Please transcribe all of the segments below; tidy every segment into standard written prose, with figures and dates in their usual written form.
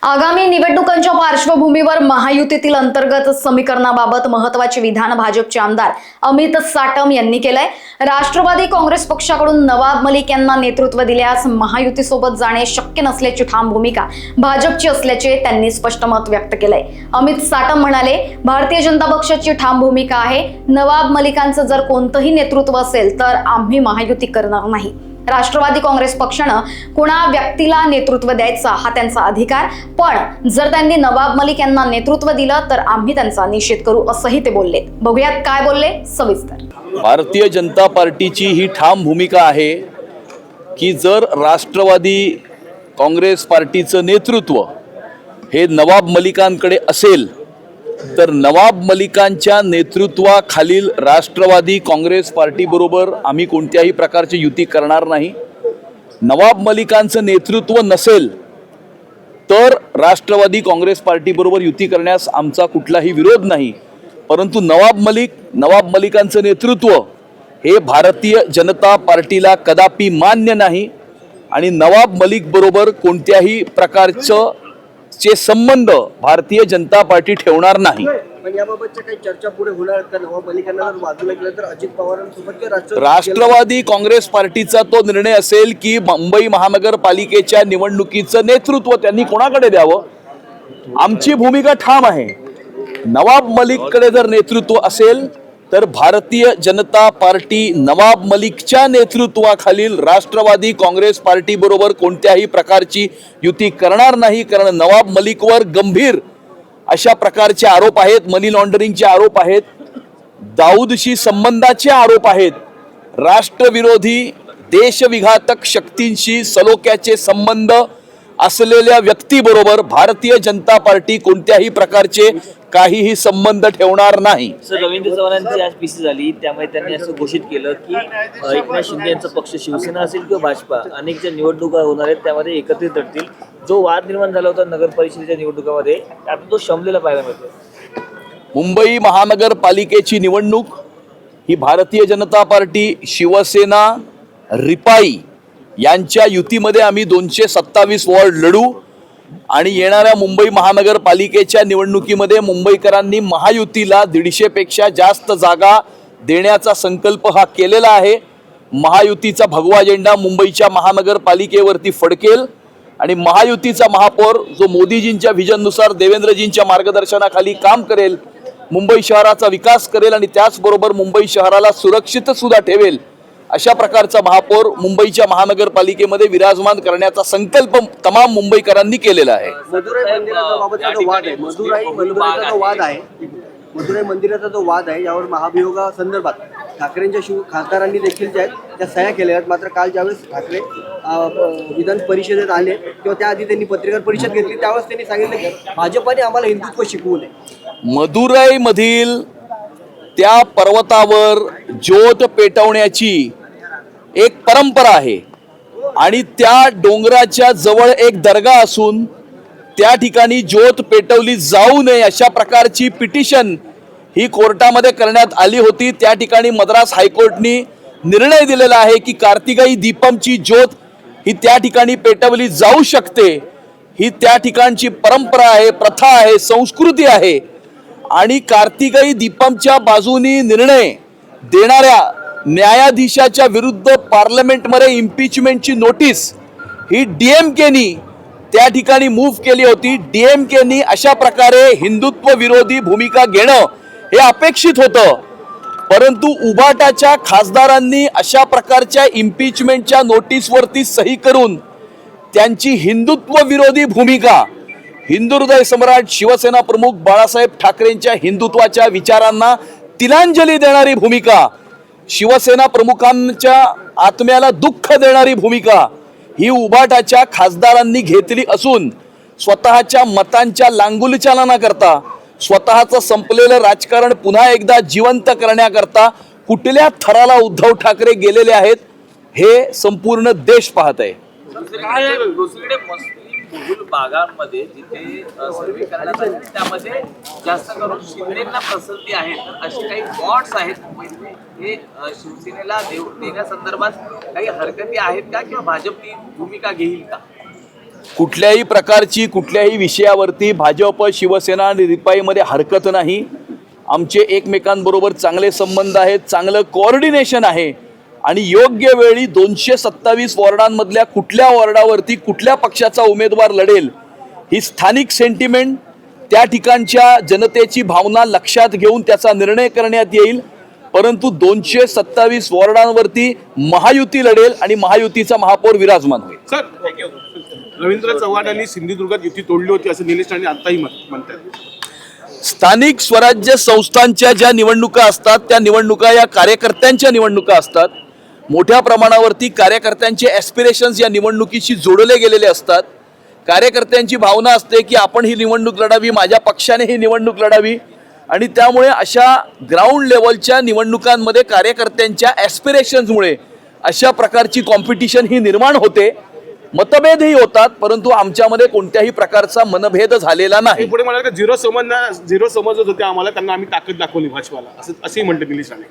आगामी निवडणुकांच्या पार्श्वभूमीवर महायुतीतील अंतर्गत समीकरणाबाबत महत्त्वाचे विधान भाजपचे आमदार अमित साटम यांनी केलंय। राष्ट्रवादी काँग्रेस पक्षाकडून नवाब मलिक यांना नेतृत्व दिल्यास महायुतीसोबत जाणे शक्य नसल्याची ठाम भूमिका भाजपची असल्याचे त्यांनी स्पष्ट मत व्यक्त केलंय। अमित साटम म्हणाले, भारतीय जनता पक्षाची ठाम भूमिका आहे। नवाब मलिकांचं जर कोणतंही नेतृत्व असेल तर आम्ही महायुती करणार नाही। राष्ट्रवादी काँग्रेस पक्षानं कोणा व्यक्तीला नेतृत्व द्यायचा हा त्यांचा अधिकार, पण जर त्यांनी नवाब मलिक यांना नेतृत्व दिलं तर आम्ही त्यांचा निषेध करू, असंही ते बोलले। बघूयात काय बोलले सविस्तर। भारतीय जनता पार्टीची ही ठाम भूमिका आहे की जर राष्ट्रवादी काँग्रेस पार्टीचं नेतृत्व हे नवाब मलिकांकडे असेल तर नवाब मलिकांच्या नेतृत्वाखालील राष्ट्रवादी काँग्रेस पार्टीबरोबर आम्ही कोणत्याही प्रकारची युती करणार नाही। नवाब मलिकांचं नेतृत्व नसेल तर राष्ट्रवादी काँग्रेस पार्टीबरोबर युती करण्यास आमचा कुठलाही विरोध नाही, परंतु नवाब मलिकांचं नेतृत्व हे भारतीय जनता पार्टीला कदापि मान्य नाही आणि नवाब मलिक बरोबर कोणत्याही प्रकारचं चे संबंध भारतीय जनता पार्टी ठेवणार नाही। पण याबाबतच्या काही चर्चा पुढे होणार का? नवाब मलिकांना जर बाजूला केलं तर अजित पवारांसोबत राष्ट्रवादी काँग्रेस पार्टीचा तो निर्णय असेल की मुंबई महानगरपालिकेच्या निवडणुकीचं नेतृत्व त्यांनी कोणाकडे द्यावं। आमची भूमिका ठाम आहे, नवाब मलिककडे जर नेतृत्व असेल तर भारतीय जनता पार्टी नवाब मलिकच्या नेतृत्वाखालील राष्ट्रवादी काँग्रेस पार्टी बरोबर कोणत्याही प्रकारची युती करणार नाही, कारण नवाब मलिकवर गंभीर अशा प्रकारचे आरोप आहेत, मनी लॉन्ड्रिंगचे आरोप आहेत, दाऊदशी संबंधाचे आरोप आहेत, राष्ट्रविरोधी देशविघातक शक्तींशी सलोख्याचे संबंध असलेल्या व्यक्तीबरोबर भारतीय जनता पार्टी कोणत्याही प्रकारचे काहीही संबंध ठेवणार नाही। सर, रवींद्र चव्हाणांची आज पीसी झाली, त्यामुळे त्यांनी असं घोषित केलं की एकनाथ शिंदे यांचा पक्ष शिवसेना असेल किंवा भाजपा अनेक ज्या निवडणुका होणार आहेत त्यामध्ये एकत्रित लढतील। जो वाद निर्माण झाला होता नगर परिषदेच्या निवडणुकामध्ये आता तो शमलेला पाहायला मिळतो। मुंबई महानगरपालिकेची निवडणूक ही भारतीय जनता पार्टी, शिवसेना, रिपाई यांच्या युतीमध्ये आम्ही 227 वॉर्ड लढू आणि येणाऱ्या मुंबई महानगरपालिकेच्या निवडणुकीमध्ये मुंबईकरांनी महायुतीला 150 पेक्षा जास्त जागा देण्याचा संकल्प हा केलेला आहे। महायुतीचा भगवा झेंडा मुंबईच्या महानगरपालिकेवरती फडकेल आणि महायुतीचा महापौर जो मोदीजींच्या व्हिजननुसार देवेंद्रजींच्या मार्गदर्शनाखाली काम करेल, मुंबई शहराचा विकास करेल आणि त्याचबरोबर मुंबई शहराला सुरक्षित सुद्धा ठेवेल, अशा प्रकारचा महापौर मुंबईच्या महानगरपालिकेमध्ये विराजमान करण्याचा संकल्प तमाम मुंबईकरांनी केलेला आहे। मदुराई मंदिराचा जो वाद आहे यावर महाभियोगासंदर्भात ठाकरेंच्या खासदारांनी देखील ज्या त्या सह्या केल्या आहेत, मात्र काल ज्यावेळेस ठाकरे विधान परिषदेत आले किंवा त्याआधी त्यांनी पत्रकार परिषद घेतली त्यावेळेस त्यांनी सांगितलं की भाजपाने आम्हाला हिंदुत्व शिकवू नये। मदुराई मधील त्या पर्वतावर ज्योत पेटवण्याची एक परंपरा आहे आणि त्या डोंगराच्या जवळ एक दर्गा असून त्या ठिकाणी ज्योत पेटवली जाऊ नये अशा प्रकारची पिटिशन ही कोर्टामध्ये करण्यात आली होती। त्या ठिकाणी मद्रास हायकोर्टनी निर्णय दिलेला आहे की कार्तिकाई दीपमची ज्योत ही त्या ठिकाणी पेटवली जाऊ शकते, ही त्या ठिकाणची परंपरा आहे, प्रथा आहे, संस्कृती आहे आणि कार्तिकाई दीपमच्या बाजूनी निर्णय देणाऱ्या न्यायाधीशाच्या विरुद्ध पार्लमेंटमध्ये इम्पीचमेंटची नोटीस ही डीएमकेनी त्या ठिकाणी मूव्ह केली होती। डीएमकेनी अशा प्रकारे हिंदुत्व विरोधी भूमिका घेणं हे अपेक्षित होतं, परंतु उबाटाच्या खासदारांनी अशा प्रकारच्या इम्पीचमेंटच्या नोटीसवरती सही करून त्यांची हिंदुत्व विरोधी भूमिका, हिंदू हृदय सम्राट शिवसेना प्रमुख बाळासाहेब ठाकरेंच्या हिंदुत्वाच्या विचारांना तिलांजली देणारी भूमिका, शिवसेना प्रमुखांच्या आत्म्याला दुःख देणारी भूमिका ही उबाटाच्या खासदारांनी घेतली असून स्वतःच्या मतांच्या लांगुलचालना करता, स्वतःचं संपलेलं राजकारण पुन्हा एकदा जिवंत करण्याकरता कुठल्या थराला उद्धव ठाकरे गेलेले आहेत हे संपूर्ण देश पाहत आहे। बहुल भागांमध्ये जिथे सर्वे करण्यात आले त्यामध्ये जास्त करून शिंदेना पसंती आहे, असे काही बॉट्स आहेत मुंबईतले, हे शिवसेनेला देण्यासंदर्भात काही हरकती आहेत का किंवा भाजपची भूमिका घेईल का? कुठल्याही प्रकारची कुठल्याही विषयावरती भाजप शिवसेना आणि रिपाईमध्ये हरकत नाही. आमचे एकमेकांबरोबर चांगले संबंध आहेत, चांगलं कोऑर्डिनेशन आहे आणि योग्य वेळी 227 वॉर्डांमधल्या कुठल्या वॉर्डावरती कुठल्या पक्षाचा उमेदवार लढेल ही स्थानिक सेंटिमेंट, त्या ठिकाणच्या जनतेची भावना लक्षात घेऊन त्याचा निर्णय करण्यात येईल. परंतु 227 वॉर्डांवरती महायुती लढेल आणि महायुतीचा महापौर विराजमान होईल. सर, रवींद्र चव्हाणांनी सिंधुदुर्गात युती तोडली होती असं निलेश राणे आताही म्हणतात. स्थानिक स्वराज्य संस्थांच्या ज्या निवडणुका असतात त्या निवडणुका या कार्यकर्त्यांच्या निवडणुका असतात. मोठ्या प्रमाणावरती कार्यकर्त्यांचे ॲस्पिरेशन्स या निवडणुकीशी जोडले गेलेले असतात. कार्यकर्त्यांची भावना असते की आपण ही निवडणूक लढावी, माझ्या पक्षाने ही निवडणूक लढावी आणि त्यामुळे अशा ग्राउंड लेवलच्या निवडणुकांमध्ये कार्यकर्त्यांच्या ॲस्पिरेशन्समुळे अशा प्रकारची कॉम्पिटिशन ही निर्माण होते. मतभेदही होतात, परंतु आमच्यामध्ये कोणत्याही प्रकारचा मनभेद झालेला नाही. पुढे म्हणाले झिरो समजत होते आम्हाला, त्यांना आम्ही ताकद दाखवली भाजपाला, असंही म्हणते निलेश राणे.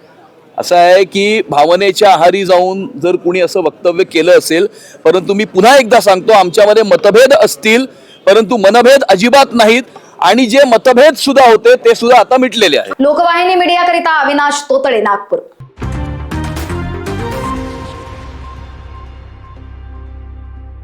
असं आहे की भावनेच्या आहारी जाऊन जर कुणी असं वक्तव्य केलं असेल, परंतु मी पुन्हा एकदा सांगतो आमच्यामध्ये मतभेद असतील परंतु मनभेद अजिबात नाहीत आणि जे मतभेद सुद्धा होते ते सुद्धा आता मिटलेले आहेत. लोकवाहिनी मीडियाकरिता अविनाश तोतडे, नागपूर.